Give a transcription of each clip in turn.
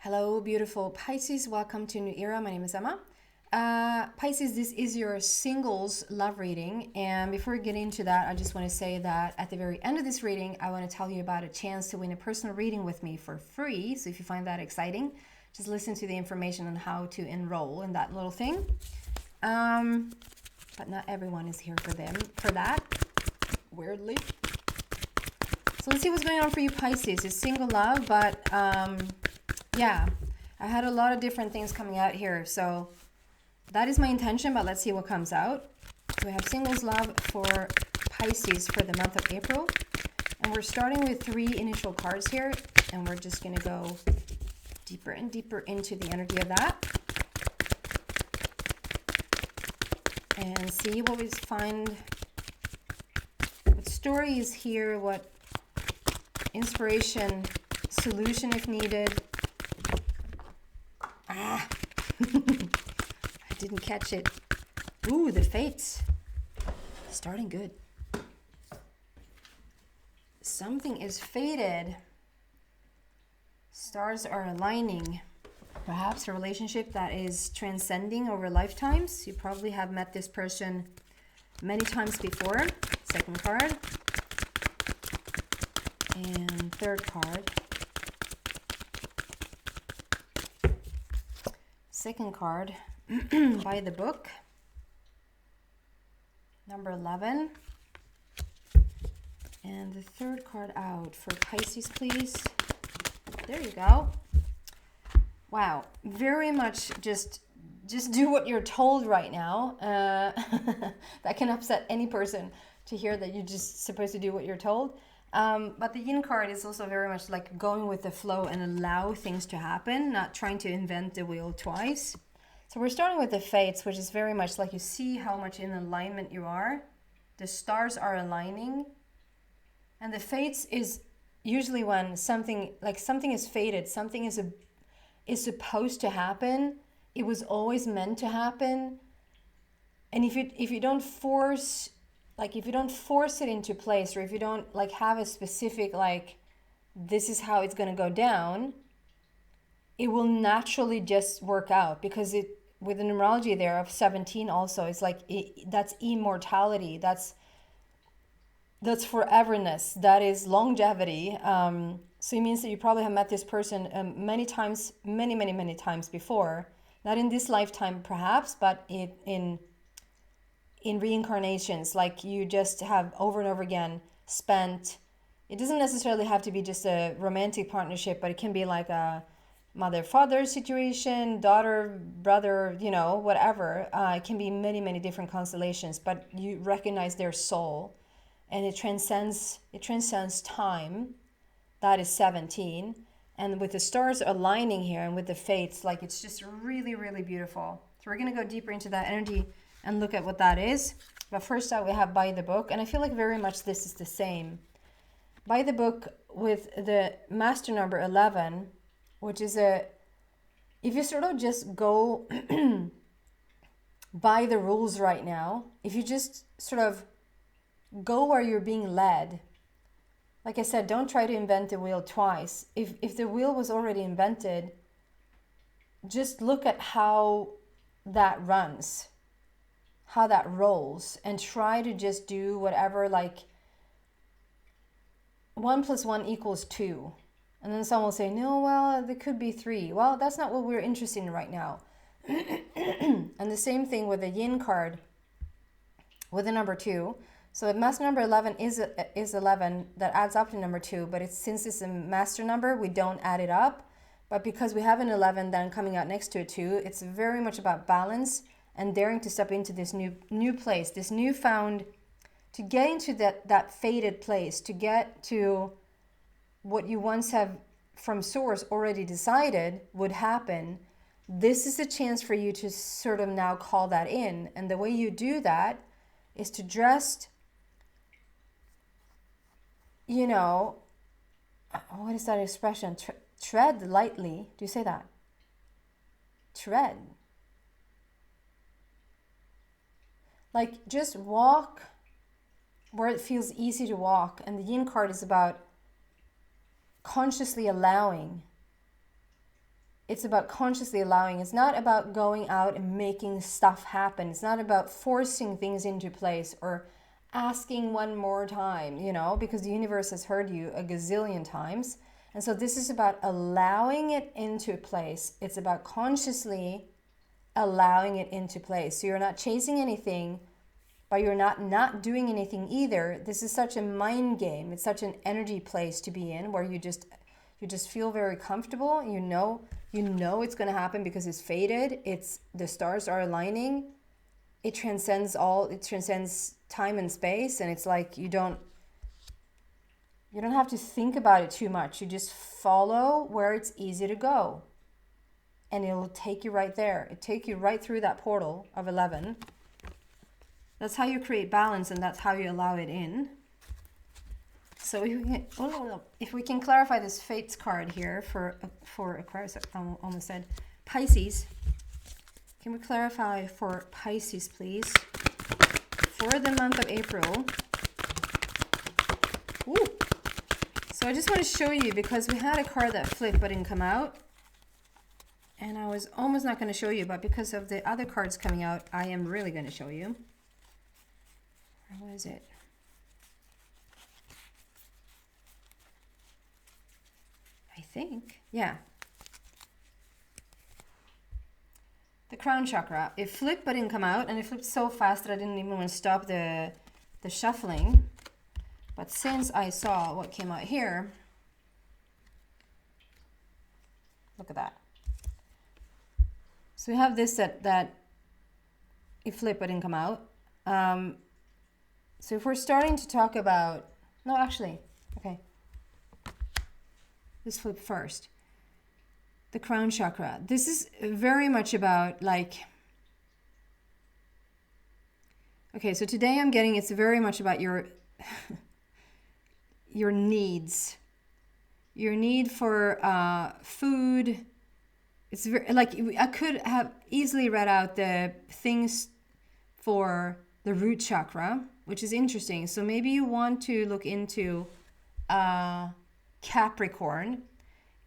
Hello, beautiful Pisces. Welcome to New Era. My name is Emma. Pisces, this is your singles love reading. And before we get into that, I just want to say that at the very end of this reading, I want to tell you about a chance to win a personal reading with me for free. So if you find that exciting, just listen to the information on how to enroll in that little thing. But not everyone is here for that, weirdly. So let's see what's going on for you, Pisces. It's single love, but yeah, I had a lot of different things coming out here. So that is my intention, but let's see what comes out. So we have singles love for Pisces for the month of April. And we're starting with 3 initial cards here. And we're just going to go deeper and deeper into the energy of that. And see what we find. What story is here? What inspiration, solution if needed. I didn't catch it. Ooh, the fates. Starting good. Something is fated. Stars are aligning. Perhaps a relationship that is transcending over lifetimes. You probably have met this person many times before. Second card. And third card. Second card, by the book, number 11. And the third card out for Pisces, please. There you go. Wow, very much just do what you're told right now. That can upset any person to hear that you're just supposed to do what you're told. But the yin card is also very much like going with the flow and allow things to happen, not trying to invent the wheel twice. So we're starting with the fates, which is very much like you see how much in alignment you are. The stars are aligning. And the fates is usually when something is fated, something is supposed to happen. It was always meant to happen. And if you don't force it into place, or if you don't have a specific this is how it's going to go down, it will naturally just work out, because it with the numerology there of 17 also, it's that's immortality, that's foreverness, that is longevity. So it means that you probably have met this person many times, many times before, not in this lifetime perhaps, but in reincarnations, you just have over and over again spent. It doesn't necessarily have to be just a romantic partnership, but it can be like a mother-father situation, daughter, brother, whatever. It can be many different constellations, but you recognize their soul, and it transcends time. That is 17. And with the stars aligning here and with the fates, it's just really beautiful. So we're going to go deeper into that energy and look at what that is. But first out, we have by the book. And I feel like very much this is the same. By the book with the master number 11, which is if you sort of just go by the rules right now, if you just sort of go where you're being led, like I said, don't try to invent the wheel twice. If the wheel was already invented, just look at how that runs, how that rolls, and try to just do whatever, 1 + 1 = 2. And then someone will say, no, well, there could be 3. Well, that's not what we're interested in right now. And the same thing with the yin card with the number 2. So the master number 11 is 11, that adds up to number 2, but since it's a master number, we don't add it up. But because we have an 11 then coming out next to a 2, it's very much about balance and daring to step into this new place, this newfound, to get into that fated place, to get to what you once have from source already decided would happen. This is a chance for you to sort of now call that in. And the way you do that is to dress, what is that expression? Tread lightly. Do you say that? Tread. Just walk where it feels easy to walk. And the yin card is about consciously allowing it's about consciously allowing. It's not about going out and making stuff happen. It's not about forcing things into place or asking one more time, you know, because the universe has heard you a gazillion times. And so this is about allowing it into place. It's about consciously allowing it into place. So you're not chasing anything, but you're not doing anything either. This is such a mind game. It's such an energy place to be in, where you just feel very comfortable. You know it's going to happen because it's fated. It's the stars are aligning. It transcends time and space, and it's like you don't have to think about it too much. You just follow where it's easy to go, and it'll take you right there. It'll take you right through that portal of 11. That's how you create balance, and that's how you allow it in. So if we can clarify this Fates card here for Aquarius, I almost said Pisces. Can we clarify for Pisces, please, for the month of April? Ooh. So I just want to show you, because we had a card that flipped but didn't come out. And I was almost not going to show you, but because of the other cards coming out, I am really going to show you. What is it? I think, yeah. The crown chakra. It flipped but didn't come out, and it flipped so fast that I didn't even want to stop the shuffling. But since I saw what came out here, look at that. So we have this that it flipped but didn't come out. So if we're starting to talk about, no, actually, okay. This flip first. The crown chakra. This is very much about like, okay, so today I'm getting, it's very much about your needs. Your need for food. It's very, like, I could have easily read out the things for the root chakra, which is interesting. So maybe you want to look into Capricorn.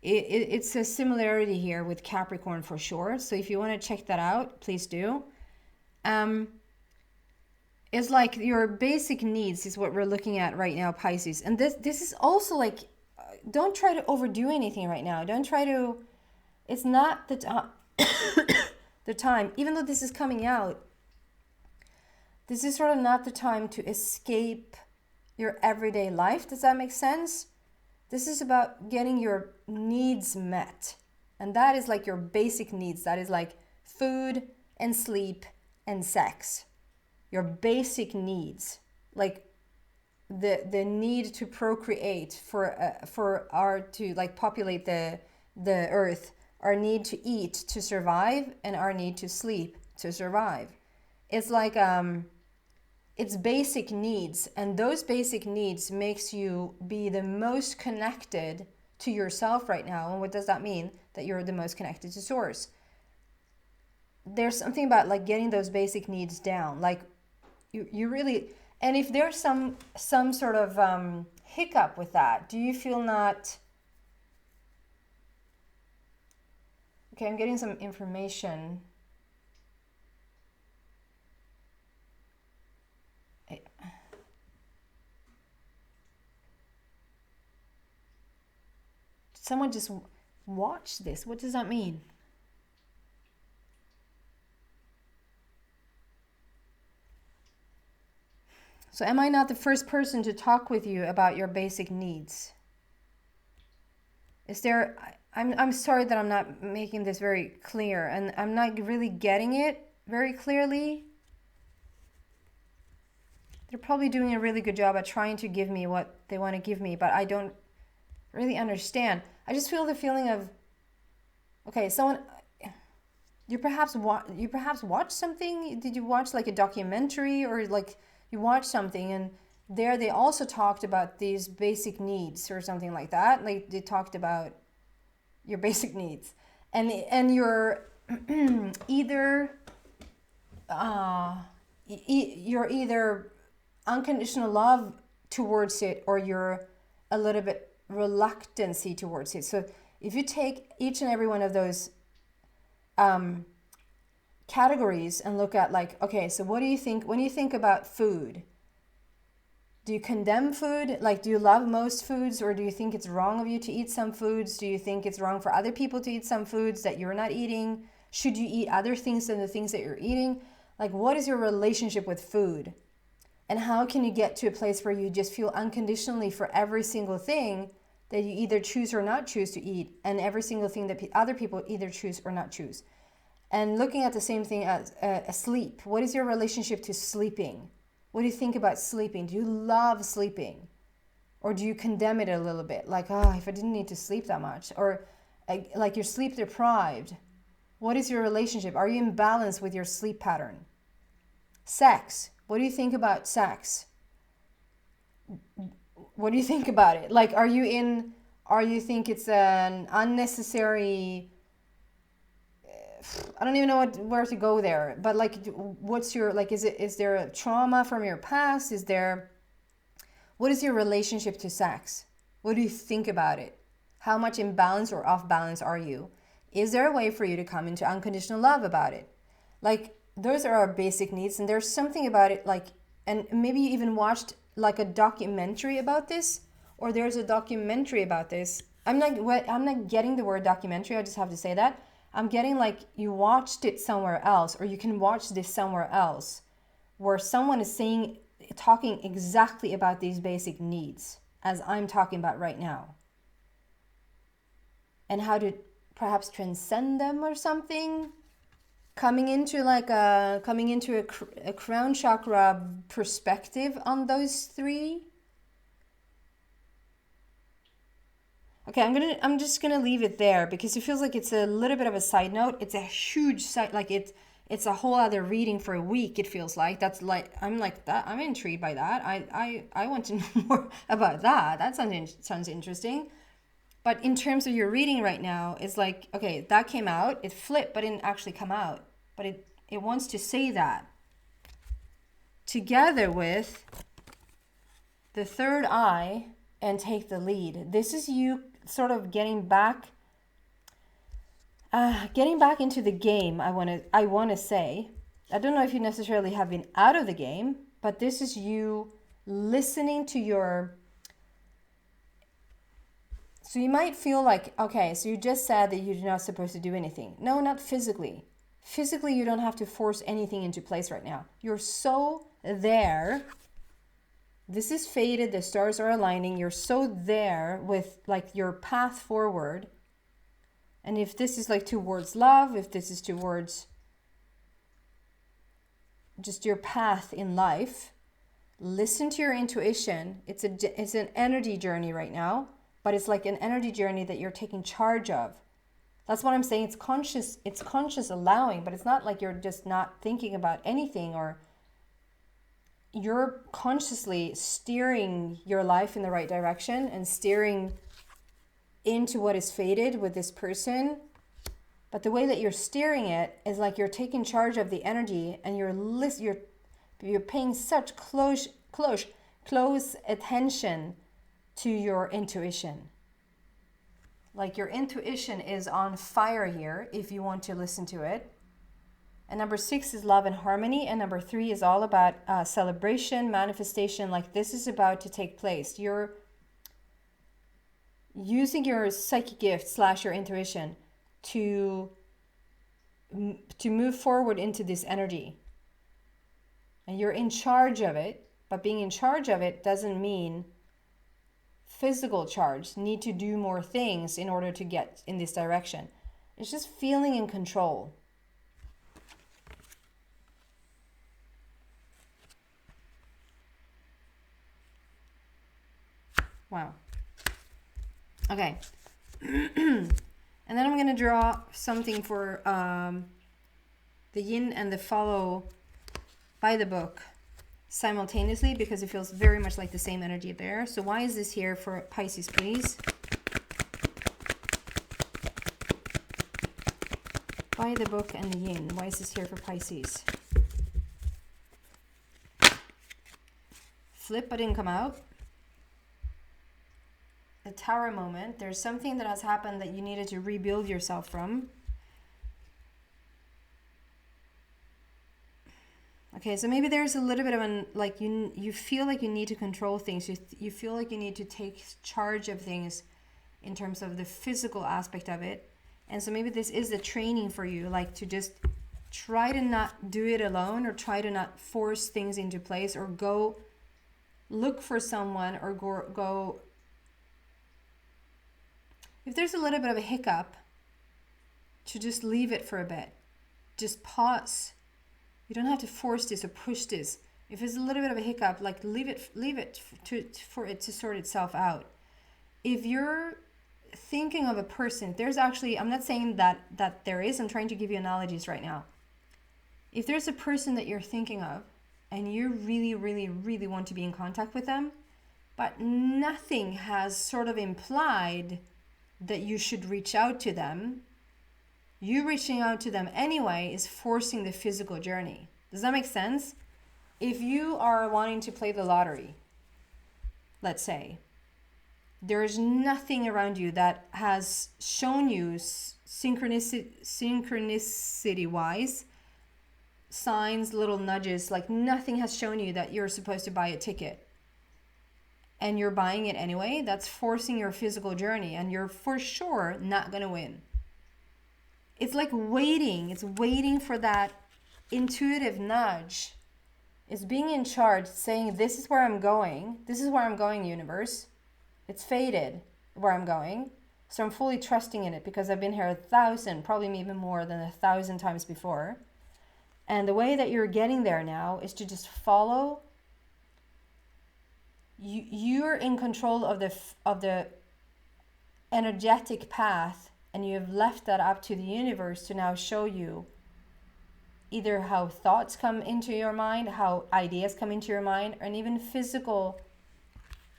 It's a similarity here with Capricorn for sure. So if you want to check that out, please do. It's like your basic needs is what we're looking at right now, Pisces. And this is also like, don't try to overdo anything right now. Don't try to, it's not the the time, even though this is coming out, this is sort of not the time to escape your everyday life. Does that make sense? This is about getting your needs met. And that is like your basic needs. That is like food and sleep and sex. Your basic needs. Like the need to procreate for our to like populate the earth. Our need to eat to survive, and our need to sleep to survive. It's like it's basic needs, and those basic needs makes you be the most connected to yourself right now. And what does that mean? That you're the most connected to source. There's something about like getting those basic needs down. Like you really, and if there's some sort of hiccup with that, do you feel not, okay, I'm getting some information. Someone just watch this. What does that mean? So am I not the first person to talk with you about your basic needs? Is there, I'm sorry that I'm not making this very clear, and I'm not really getting it very clearly. They're probably doing a really good job at trying to give me what they want to give me, but I don't really understand. I just feel the feeling of, okay, someone, you perhaps watched something. Did you watch like a documentary, or like you watched something and there they also talked about these basic needs or something like that? Like they talked about your basic needs, and you're either you're either unconditional love towards it, or you're a little bit reluctancy towards it. So if you take each and every one of those categories and look at like, okay, so what do you think when you think about food? Do you condemn food? Like, do you love most foods, or do you think it's wrong of you to eat some foods? Do you think it's wrong for other people to eat some foods that you're not eating? Should you eat other things than the things that you're eating? Like, what is your relationship with food? And how can you get to a place where you just feel unconditionally for every single thing that you either choose or not choose to eat, and every single thing that other people either choose or not choose? And looking at the same thing as sleep. What is your relationship to sleeping? What do you think about sleeping? Do you love sleeping? Or do you condemn it a little bit? Like, oh, if I didn't need to sleep that much. Or like you're sleep deprived. What is your relationship? Are you in balance with your sleep pattern? Sex. What do you think about sex? What do you think about it? Like, are you think it's an unnecessary, I don't even know where to go there, but like, what's your, like, is there a trauma from your past? What is your relationship to sex? What do you think about it? How much in balance or off balance are you? Is there a way for you to come into unconditional love about it? Like, those are our basic needs, and there's something about it, like, and maybe you even watched like a documentary about this, or there's a documentary about this. I'm not getting the word documentary, I just have to say that. I'm getting like you watched it somewhere else, or you can watch this somewhere else, where someone is talking exactly about these basic needs as I'm talking about right now, and how to perhaps transcend them or something. Coming into a crown chakra perspective on those three. Okay, I'm just gonna leave it there because it feels like it's a little bit of a side note. It's a huge side, like it's a whole other reading for a week. It feels like I'm intrigued by that. I want to know more about that. That sounds interesting. But in terms of your reading right now, it's like, okay, that came out, it flipped, but it didn't actually come out. But it wants to say that. Together with the third eye and take the lead. This is you sort of getting back into the game, I wanna say. I don't know if you necessarily have been out of the game, but this is you listening to your... So you might feel like, okay, so you just said that you're not supposed to do anything. No, not physically. Physically, you don't have to force anything into place right now. You're so there. This is fated. The stars are aligning. You're so there with like your path forward. And if this is like towards love, if this is towards just your path in life, listen to your intuition. It's an energy journey right now. But it's like an energy journey that you're taking charge of. That's what I'm saying. It's conscious allowing, but it's not like you're just not thinking about anything, or you're consciously steering your life in the right direction and steering into what is fated with this person. But the way that you're steering it is like you're taking charge of the energy, and you're paying such close attention to your intuition. Like your intuition is on fire here if you want to listen to it. And number 6 is love and harmony. And number 3 is all about celebration, manifestation. Like this is about to take place. You're using your psychic gift / your intuition to move forward into this energy. And you're in charge of it. But being in charge of it doesn't mean physical charge, need to do more things in order to get in this direction. It's just feeling in control. Wow. Okay. And then I'm going to draw something for the yin and the follow by the book simultaneously, because it feels very much like the same energy there. So why is this here for Pisces, please? By the book and the yin. Why is this here for Pisces? Flip, but didn't come out. Tower moment. There's something that has happened that you needed to rebuild yourself from. Okay, so maybe there's a little bit of an, like, you feel like you need to control things. You feel like you need to take charge of things in terms of the physical aspect of it. And so maybe this is the training for you, like to just try to not do it alone, or try to not force things into place, or go look for someone, or go if there's a little bit of a hiccup, to just leave it for a bit. Just pause. You don't have to force this or push this. If it's a little bit of a hiccup, like leave it for it to sort itself out. If you're thinking of a person, there's actually, I'm not saying that there is, I'm trying to give you analogies right now. If there's a person that you're thinking of and you really, really, really want to be in contact with them, but nothing has sort of implied that you should reach out to them, you reaching out to them anyway is forcing the physical journey. Does that make sense? If you are wanting to play the lottery, let's say, there's nothing around you that has shown you synchronicity-wise, signs, little nudges, like nothing has shown you that you're supposed to buy a ticket. And you're buying it anyway, that's forcing your physical journey, and you're for sure not going to win. It's like waiting. It's waiting for that intuitive nudge. It's being in charge, saying, this is where I'm going. This is where I'm going, universe. It's fated where I'm going. So I'm fully trusting in it because I've been here 1,000, probably even more than 1,000 times before. And the way that you're getting there now is to just follow. You're in control of the energetic path, and you have left that up to the universe to now show you either how thoughts come into your mind, how ideas come into your mind, and even physical,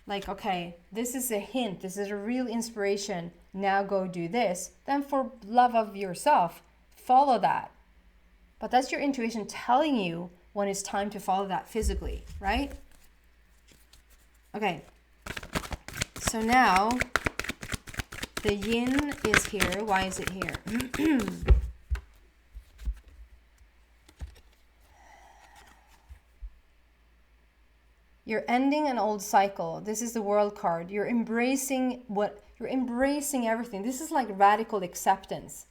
like, okay, this is a hint, this is a real inspiration, now go do this. Then for love of yourself, follow that. But that's your intuition telling you when it's time to follow that physically, right? Okay, so now the yin is here. Why is it here? You're ending an old cycle. This is the world card. You're embracing everything. This is like radical acceptance.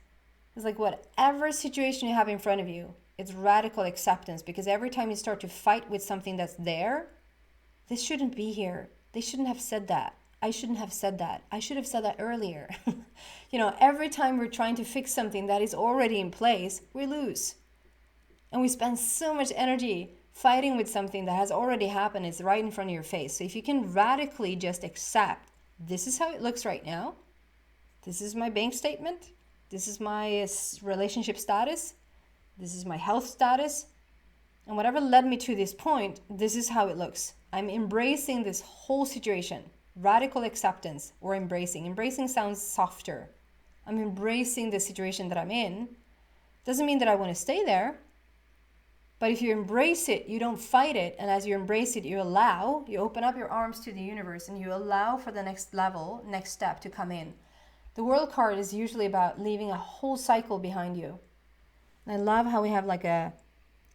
It's like whatever situation you have in front of you, it's radical acceptance, because every time you start to fight with something that's there, this shouldn't be here. They shouldn't have said that. I shouldn't have said that. I should have said that earlier. Every time we're trying to fix something that is already in place, we lose. And we spend so much energy fighting with something that has already happened. It's right in front of your face. So if you can radically just accept, this is how it looks right now. This is my bank statement. This is my relationship status. This is my health status. And whatever led me to this point, this is how it looks. I'm embracing this whole situation. Radical acceptance, or embracing. Embracing sounds softer. I'm embracing the situation that I'm in. Doesn't mean that I want to stay there. But if you embrace it, you don't fight it. And as you embrace it, you open up your arms to the universe, and you allow for the next level, next step to come in. The world card is usually about leaving a whole cycle behind you. And I love how we have like a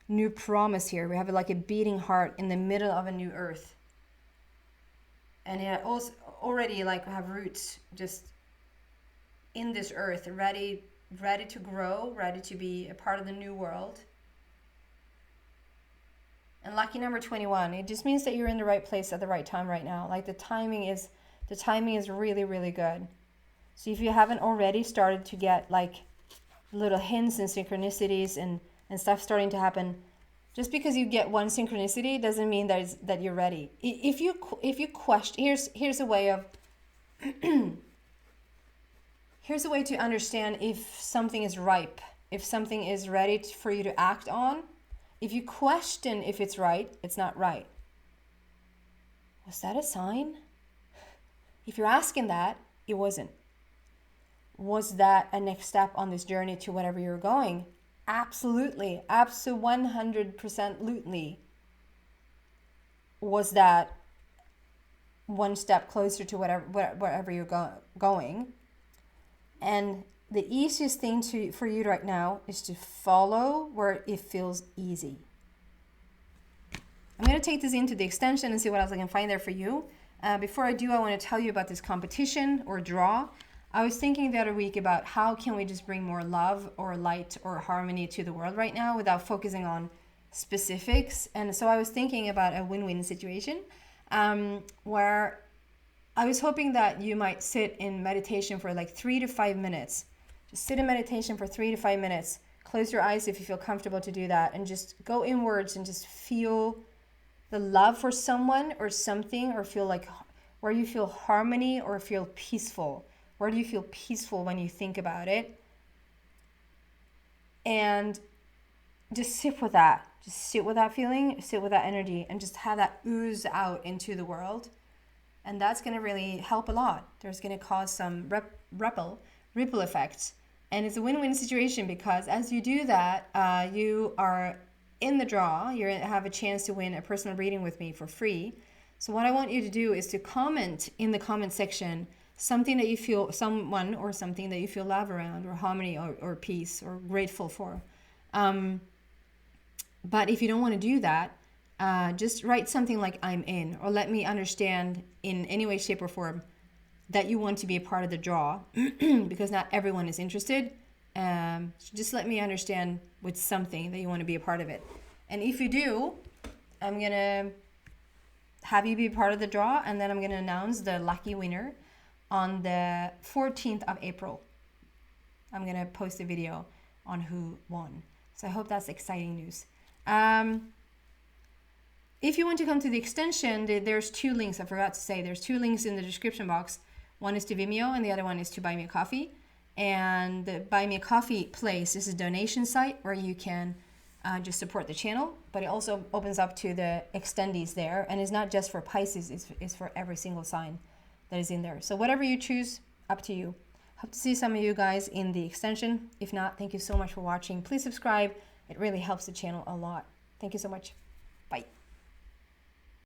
new promise here. We have like a beating heart in the middle of a new earth. And it also already like have roots just in this earth, ready to grow, ready to be a part of the new world. And lucky number 21, it just means that you're in the right place at the right time right now. Like the timing is really, really good. So if you haven't already started to get like little hints and synchronicities and stuff starting to happen, just because you get one synchronicity doesn't mean that you're ready. If you question, here's a way of here's a way to understand if something is ripe, if something is ready for you to act on. If you question if it's right, it's not right. Was that a sign? If you're asking that, it wasn't. Was that a next step on this journey to whatever you're going? Absolutely. Absolutely. 100%. Was that one step closer to wherever you're going. And the easiest thing for you right now is to follow where it feels easy. I'm going to take this into the extension and see what else I can find there for you. Before I do, I want to tell you about this competition or draw. I was thinking the other week about how can we just bring more love or light or harmony to the world right now without focusing on specifics. And so I was thinking about a win-win situation where I was hoping that you might sit in meditation for like 3 to 5 minutes. Just sit in meditation for 3 to 5 minutes. Close your eyes if you feel comfortable to do that, and just go inwards and just feel the love for someone or something, or feel like where you feel harmony or feel peaceful. Where do you feel peaceful when you think about it? And just sit with that. Just sit with that feeling, sit with that energy, and just have that ooze out into the world. And that's going to really help a lot. There's going to cause some ripple effects. And it's a win-win situation because as you do that, you are in the draw. You have a chance to win a personal reading with me for free. So what I want you to do is to comment in the comment section something that you feel, someone or something that you feel love around, or harmony, or peace, or grateful for. But if you don't want to do that, just write something like I'm in, or let me understand in any way, shape, or form that you want to be a part of the draw, because not everyone is interested. So just let me understand with something that you want to be a part of it. And if you do, I'm going to have you be a part of the draw, and then I'm going to announce the lucky winner on the 14th of April. I'm going to post a video on who won. So I hope that's exciting news. If you want to come to the extension, there's 2 links. I forgot to say there's 2 links in the description box. One is to Vimeo and the other one is to Buy Me a Coffee. And the Buy Me a Coffee place is a donation site where you can just support the channel, but it also opens up to the extendees there, and it's not just for Pisces, it's for every single sign that is in there. So whatever you choose, up to you. Hope to see some of you guys in the extension. If not, thank you so much for watching. Please subscribe. It really helps the channel a lot. Thank you so much. Bye.